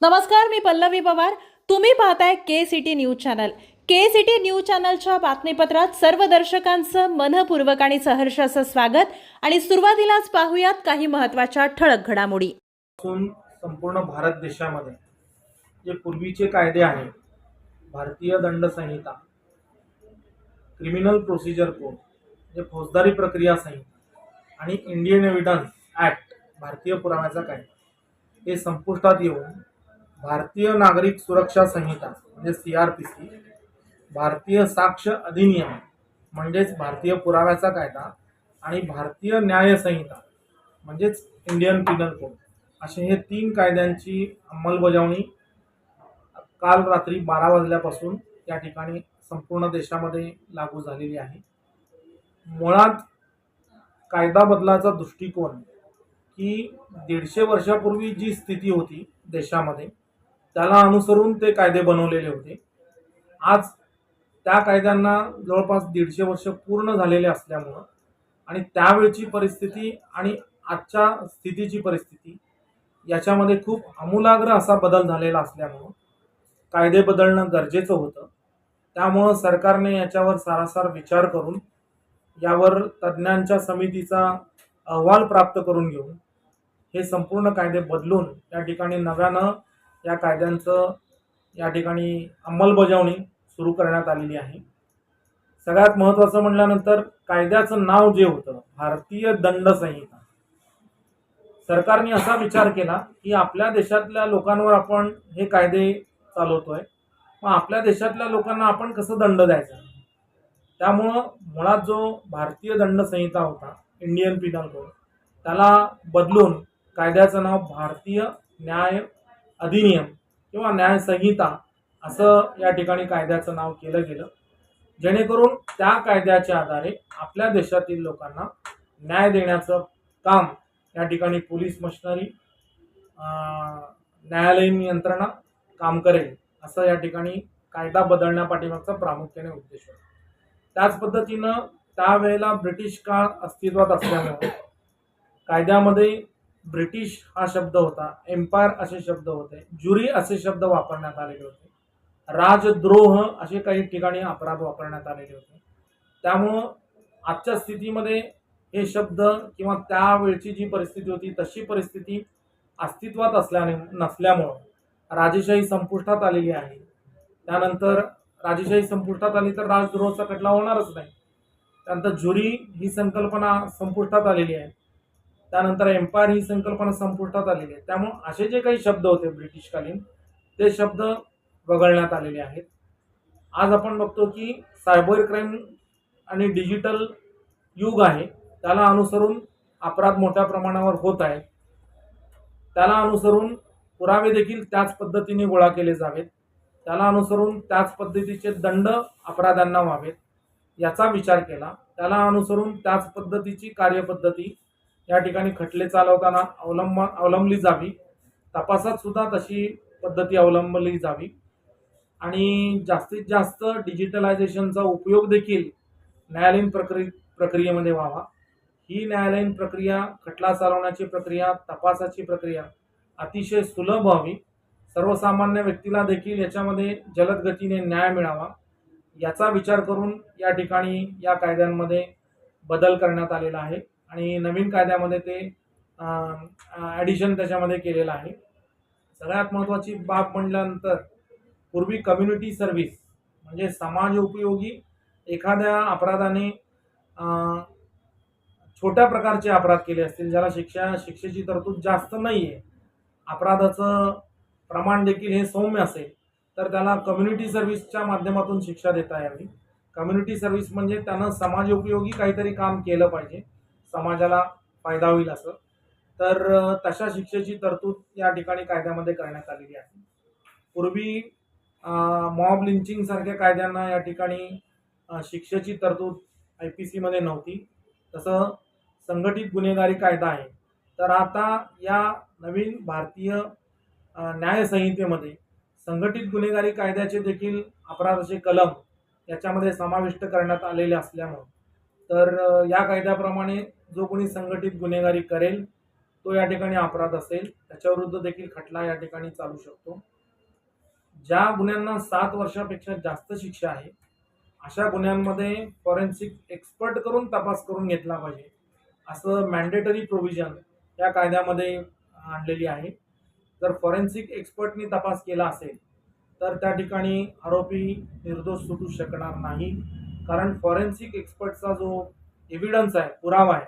नमस्कार, मी पल्लवी पवार. तुम्ही पाहताय के सिटी न्यूज चॅनल. के सिटी न्यूज चॅनलच्या बातमीपत्रात सर्व दर्शकांचं मनपूर्वक आणि सहर्ष असं स्वागत. आणि सुरुवातीलाच पाहूयात काही महत्त्वाच्या ठळक घडामोडी. संपूर्ण भारत देशामध्ये जे पूर्वीचे कायदे आहेत, भारतीय दंड संहिता, क्रिमिनल प्रोसिजर कोड, जे फौजदारी प्रक्रिया संहिता आणि इंडियन एव्हिडन्स ऍक्ट, भारतीय पुराव्याचा कायदा, हे संपुष्टात येऊन भारतीय नागरिक सुरक्षा संहिता म्हणजे CRPC, भारतीय साक्ष अधिनियम म्हणजेच भारतीय पुराव्याचा कायदा आणि भारतीय न्याय संहिता म्हणजेच इंडियन पिनल कोड, असे हे 3 कायद्यांची अंमलबजावणी काल रात्री 12 वाजल्यापासून या ठिकाणी संपूर्ण देशामध्ये लागू झालेली आहे. मुळात कायदा बदलाचा दृष्टिकोन की 150 वर्षापूर्वी जी स्थिती होती देशामध्ये त्याला अनुसरून ते कायदे बनवलेले होते. आज त्या कायद्यांना जवळपास 150 वर्ष पूर्ण झालेले असल्यामुळं आणि त्यावेळची परिस्थिती आणि आजच्या स्थितीची परिस्थिती याच्यामध्ये खूप आमूलाग्र असा बदल झालेला असल्यामुळं कायदे बदलणं गरजेचं होतं. त्यामुळं सरकारने याच्यावर सारासार विचार करून यावर तज्ज्ञांच्या समितीचा अहवाल प्राप्त करून घेऊन हे संपूर्ण कायदे बदलून या ठिकाणी नव्यानं या कायद्यांचं या ठिकाणी अंमलबजावणी सुरू करण्यात आलेली आहे. सगळ्यात महत्त्वाचं म्हटल्यानंतर कायद्याचं नाव जे होतं भारतीय दंड संहिता, सरकारने असा विचार केला की आपल्या देशातल्या लोकांवर आपण हे कायदे चालवतोय, मग आपल्या देशातल्या लोकांना आपण कसं दंड द्यायचा. त्यामुळं मुळात जो भारतीय दंड संहिता होता इंडियन पिनल कोड त्याला बदलून कायद्याचं नाव भारतीय न्याय अधिनियम किंवा न्याय संहिता असं या ठिकाणी कायद्याचं नाव केलं गेलं, जेणेकरून त्या कायद्याच्या आधारे आपल्या देशातील लोकांना न्याय देण्याचं काम या ठिकाणी पोलीस मशिनरी, न्यायालयीन यंत्रणा काम करेल, असं या ठिकाणी कायदा बदलण्यापाठीमागचा प्रामुख्याने उद्देश होता. त्याच पद्धतीनं त्यावेळेला ब्रिटिश काळ अस्तित्वात असल्यामुळे कायद्यामध्ये ब्रिटिश हा शब्द होता, एम्पायर असे शब्द होते, ज्युरी असे शब्द वापरण्यात आलेले होते, राजद्रोह असे काही ठिकाणी अपराध वापरण्यात आलेले होते. त्यामुळं आजच्या स्थितीमध्ये हे शब्द किंवा त्यावेळची जी परिस्थिती होती तशी परिस्थिती अस्तित्वात नसल्यामुळं राजेशाही संपुष्टात आलेली आहे. त्यानंतर राजेशाही संपुष्टात आली तर राजद्रोहाचा खटला होणारच नाही. त्यानंतर ज्युरी ही संकल्पना संपुष्टात आलेली आहे. त्यानंतर एम्पायर ही संकल्पना संपुष्टात आलेली आहे. त्यामुळे असे जे काही शब्द होते ब्रिटिशकालीन ते शब्द वगळण्यात आलेले आहेत. आज आपण बघतो की सायबर क्राईम आणि डिजिटल युग आहे, त्याला अनुसरून अपराध मोठ्या प्रमाणावर होत आहे. त्याला अनुसरून पुरावे देखील त्याच पद्धतीने गोळा केले जावेत, त्याला अनुसरून त्याच पद्धतीचे दंड अपराधांना व्हावेत याचा विचार केला. त्याला अनुसरून त्याच पद्धतीची कार्यपद्धती या ठिकाणी खटले चालवताना अवलंबली जावी, तपासात सुद्धा तशी पद्धती अवलंबली जावी आणि जास्तीत जास्त डिजिटलायझेशनचा उपयोग देखील न्यायालयीन प्रक्रियेमध्ये व्हावा. ही न्यायालयीन प्रक्रिया, खटला चालवण्याची प्रक्रिया, तपासाची प्रक्रिया अतिशय सुलभ व्हावी, सर्वसामान्य व्यक्तीला देखील याच्यामध्ये जलद गतीने न्याय मिळावा याचा विचार करून या ठिकाणी या कायद्यांमध्ये बदल करण्यात आलेला आहे आणि नवीन कायद्यामध्ये ते ॲडिशन त्याच्यामध्ये केलेलं आहे. सगळ्यात महत्त्वाची बाब म्हटल्यानंतर पूर्वी कम्युनिटी सर्व्हिस म्हणजे समाज उपयोगी एखाद्या अपराधाने छोट्या प्रकारचे अपराध केले असतील, ज्याला शिक्षेची तरतूद जास्त नाही आहे, अपराधाचं प्रमाण देखील हे सौम्य असेल, तर त्याला कम्युनिटी सर्व्हिसच्या माध्यमातून शिक्षा देता यावी. कम्युनिटी सर्व्हिस म्हणजे त्यानं समाज उपयोगी काहीतरी काम केलं पाहिजे, समाजाला फायदा होईल असं, तर तशा शिक्षेची तरतूद या ठिकाणी कायद्यामध्ये करण्यात आलेली आहे. पूर्वी मॉब लिंचिंग सारख्या कायद्यांना या ठिकाणी शिक्षेची तरतूद IPC मध्ये नव्हती. तसं संघटित गुन्हेगारी कायदा आहे, तर आता या नवीन भारतीय न्याय संहितेमध्ये संघटित गुन्हेगारी कायद्याचे देखील अपराधाचे कलम याच्यामध्ये समाविष्ट करण्यात आलेले असल्यामुळे तर या कायद्याप्रमाणे जो कोणी संघटित गुन्हेगारी करेल तो या ठिकाणी अपराध असेल, त्याच्याविरुद्ध देखील खटला या ठिकाणी चालू शकतो. ज्या गुन्ह्यांना 7 वर्षापेक्षा जास्त शिक्षा आहे अशा गुन्ह्यांमध्ये फॉरेन्सिक एक्सपर्ट करून तपास करून घेतला पाहिजे, असं मॅन्डेटरी प्रोव्हिजन या कायद्यामध्ये आणलेली आहे. जर फॉरेन्सिक एक्सपर्टनी तपास केला असेल तर त्या ठिकाणी आरोपी निर्दोष सुटू शकणार नाही, कारण फॉरेन्सिक एक्सपर्टचा जो एव्हिडन्स आहे, पुरावा आहे,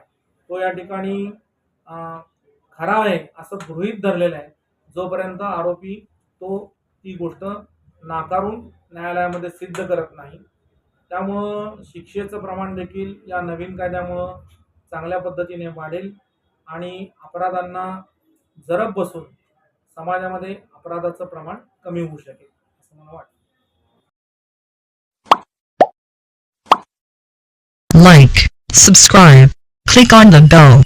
तो या ठिकाणी खरा आहे असं गृहीत धरलेलं आहे, जोपर्यंत आरोपी ती गोष्ट नाकारून न्यायालयामध्ये सिद्ध करत नाही. त्यामुळं शिक्षेचं प्रमाण देखील या नवीन कायद्यामुळं चांगल्या पद्धतीने वाढेल आणि अपराधांना जरब बसून समाजामध्ये अपराधाचं प्रमाण कमी होऊ शकेल असं मला वाटतं. Like, subscribe, click on the bell.